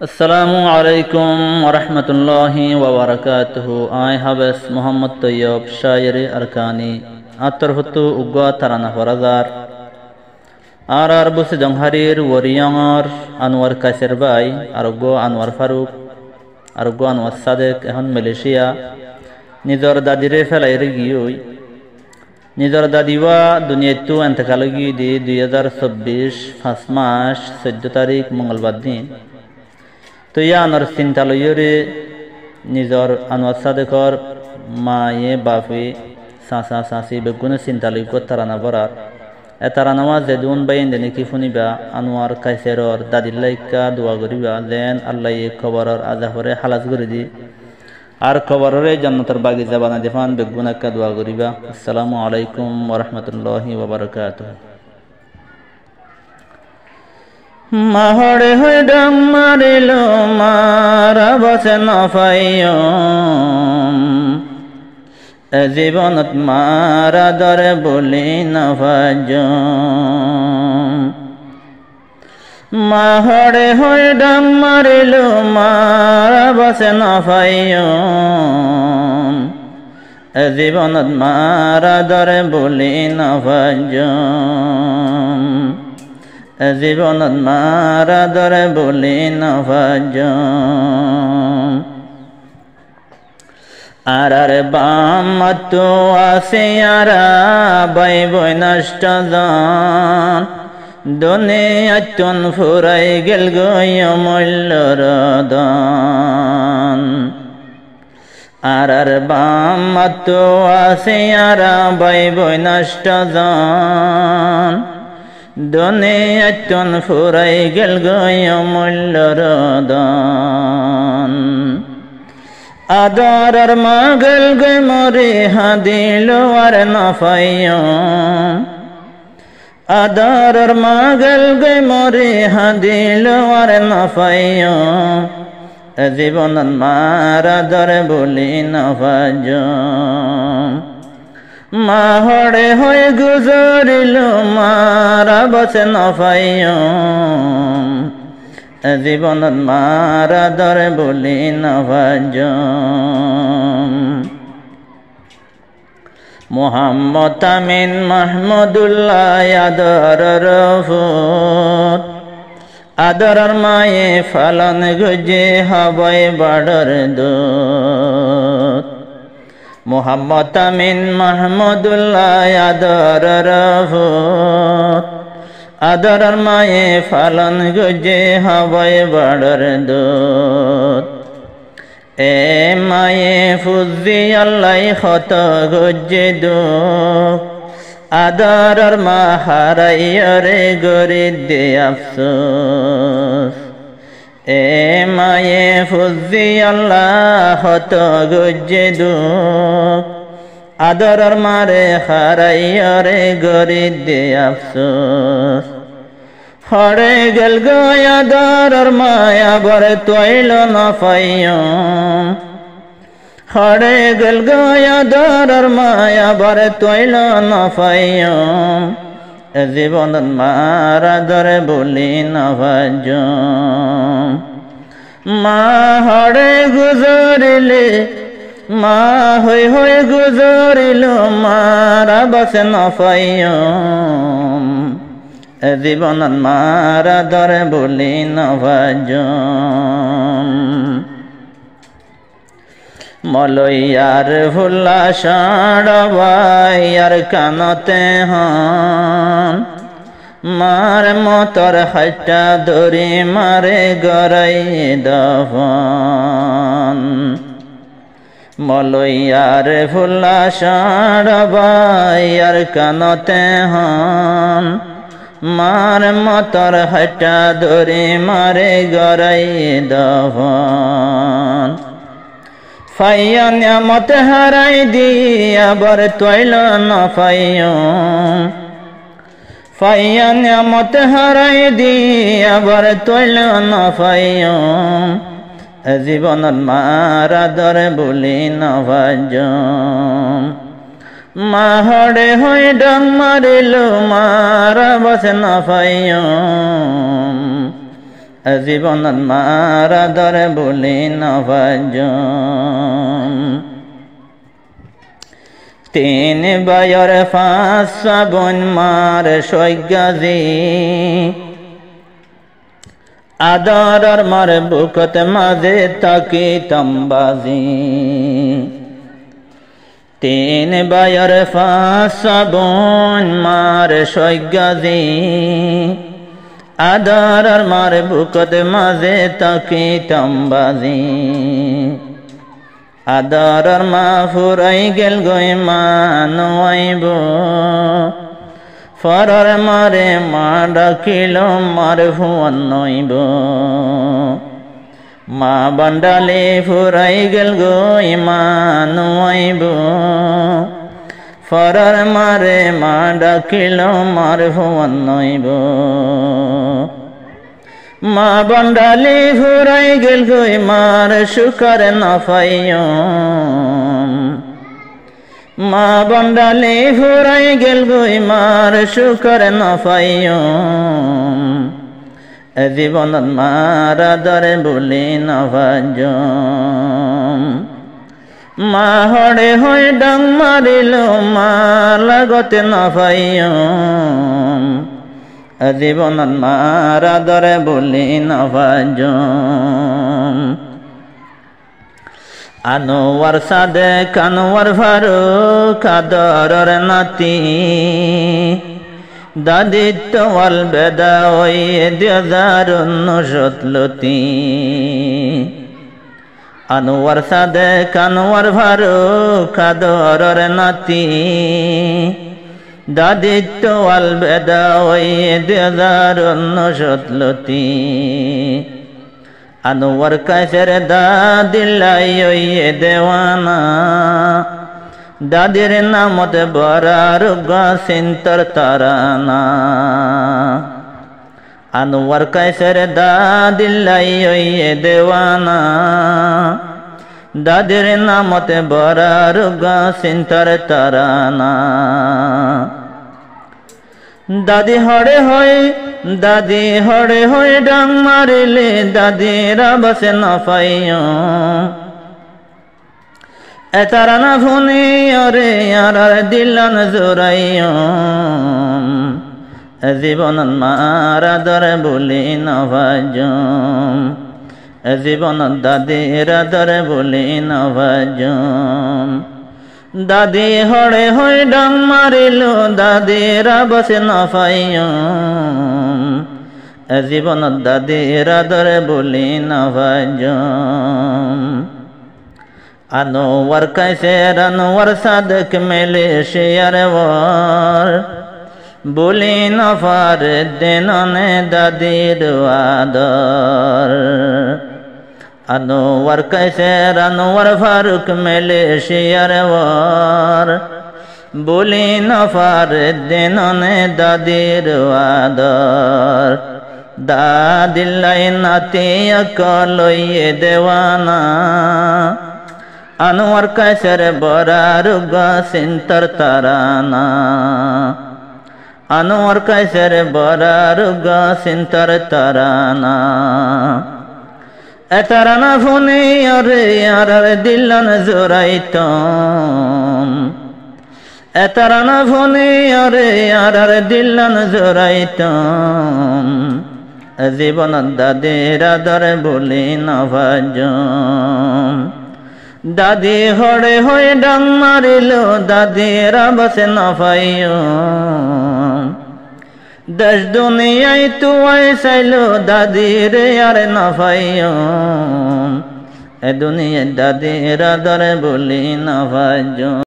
আসসালামু আলাইকুম ওরহমতুল্লাহি ওবরাকাতুহু। আই হাবেস মোহাম্মদ তৈয়ব শায়রে আরকানি আতরহতু উগ্গা তারানা ফরাজার আর বুসে জংহারির ওরিয়ংর আনোয়ার কাসের ভাই আরোগ্য আনোয়ার ফারুক আরোগ্য আনোয়ার সাদেক এখন মালয়েশিয়া নিজর দাদিরে ফেলাইরে গিয়ে নিজর দাদিওয়া দুনিয়াতু এন্তকালগি দি 2024 5 মাস 14 তারিখ মঙ্গলবার দিন তো আনোয়ার চিন্তালয়রে নিজর আনোয়ার সাদেকর মায়ে বাপে চাচা চাচি বেগুনে চিন্তালয় তারানা বরার তারানামা যেদুন বাইন দেনে কি শুনিবা আনোয়ার কাইসেরর দাদিল্লাইকা দোয়া করিবা যেন আল্লাহ খবরর আজাহরে হালাজ করে দি আর খবররে জান্নাতের বাগিচা বানা দেফান বেগুন একা দোয়া করিবা। আসসালামু আলাইকুম ওরহমতুল্লাহি ওবরাকাতুহু। মাহড়ে হয়ে ডাং মারিল মারা বসে নফাইয় জীবনত মারা দরে বলি নফাজ মাহড়ে হয়ে ডাং মারিল মারা বসে নফাইয় জীবনত মারা দরে বলি নফাজ জীবনত মারা দরে বলি নফাজ আর বাম তো আসে আরা বাই বই নষ্ট জান দুনিয়াতন ফুরাই গেল গয় মূল্যর দান আর বাম তো আসে আরা বাই বই নষ্ট জান দুনিয়াতন ফুরাই গেল গয় মূল্যর দান আদর মাগল গে মরে হাদিল আর নফাইয় আদর মাগল গে মরে হাদিল আর নফাইয় জীবন মারা দরে বলি নফাজ মাহড়ে হয়ে গুজরিল মারা বসে নফাইয় জীবনত মারা দরে বলি নফাজ মোহাম্মদ আমিন মাহমুদুল্লাহ আদর রফুত আদরর মায়ে ফালন গুজে হবই বাডর দুত মোহাম্মদ আমিন মাহমুদুল্লাহ আদর রফুত আদরর মায়ে ফালন গুজে হবই বাডর দুত এ মায়ে ফুজি আল্লাহ খত গুজে দুঃখ আদরর মা হারাইয়রে গরি দে আফসোস এ মায়ে ফুজি আল্লাহ খত গুজে দুঃখ আদরর মারে হারাইয়রে গরি দে আফসোস হরে গেল গয় আদরর মায়া বরে তৈল নফাইয় হরে গেল গয় আদরর মায়া বরে তৈল নফাইয় জীবনত মারা দরে বলি নফাজ মা হরে গুজরিলে মা হই হই গুজরিল মারা বসে নফাইয় জীবনত মারা দরে বলি নফাজ মলয়ার ভুল্লা সাড়বাইয়ার কানতে হন মার মতর হাইটা দরি মারে গড়াই দফন মলয়ার ভুল্লা সাড়বাইয়ার কানতে হন মার মতর হাইটা দরি মারে গড়াই দফন ফাইয়া নিয়ামত হারাই দিয়া বর তৈল নফাইয় ফাইয়া নিয়ামত হারাই দিয়া বর তৈল নফাইয় জীবনত মারা দরে বলি নফাজ মাহড়ে হয়ে ডং মারিল মারা বসে নফাইয় জীবনত মার আদরে বলি নবাজম তিন বায়র ফাঁস শ্রাবণ মার সৈগাজি আদরর মার বুকত মাঝে তাকি তম্বাজি তিন বায়র ফাঁস শ্রাবণ মার সৈগাজি আদরর মার বুকত মাঝে তাকি তম্বাজি আদরর মা ফুরাই গেল গই মা নইব ফরর মারে মা ডাকিল মার ভুবন নইব মা বন্ডালে ফুরাই গেল গই মা নইব ফরর মারে মা ডাকিল মার ভুবন নইব মা বন্ডালি ফুরাই গেল গই মার সুকার না পাইও মা বন্ডালি ফুরাই গেল গই মার সুকার না পাইও জীবনত মার আদরে বলি নবাজম মা হড়ে হয়ে ডাং মারিল মা লাগতে না পাইও জীবনত মার আদরে বলি নবাজম আনোয়ার সাদেক আনোয়ার ফারুক আদরের নাতি দাদিত্ব ওয়াল বেদা ওই 2019 আনোয়ার সাদেক আনোয়ার ফারুক আদরের নাতি দাদিত্ব ওয়াল বেদা ওই 2019 আনোয়ার কাছের দাদিল্লাই ওই দেওয়ানা দাদির নামত বরার গাছিন্তর তারানা আনোয়ার কাছের দাদিল্লাই ওই দেওয়ানা দাদির নামত বরার গাছিন্তর তারানা দাদি হড়ে হয় ডাং মারিলে দাদিরা বসে না পাইও এতারানা ফোনে আরে আর দিলান জোরাইও জীবনত মার আদরে বলি নবাজম জীবনত দাদির আদরে বলি নবাজম দাদি হড়ে হয় ডাং মারিল দাদিরা বসে না পাইও জীবনত দাদির আদরে বলি নবাজম আনোয়ার কাছের আনোয়ার সাদেক মালয়েশিয়ার ওর বলি নফার দেননে দাদির আদর আনোয়ার কাছের আনোয়ার ফারুক মালয়েশিয়ার ওর বলি নফার দেননে দাদির আদর দাদিল্লাই নাতি আকলইয়ে দেওয়ানা আনোয়ার কাছের বরার গাছিন্তর তারানা আনোয়ার কাছের বরার গাছিন্তর তারানা এতারানা ফোনে আরে আর দিলান জোরাইতম এতারানা ফোনে আরে আর দিলান জোরাইতম জীবনত দাদির আদরে বলি নবাজম দাদি হড়ে হয়ে ডাং মারিল দাদিরা বসে না পাইও দেশ দুনিয়ায় তুয়াই চাইল দাদির আর না পাইও এ দুনিয়া দাদির আদরে বলি নবাজম।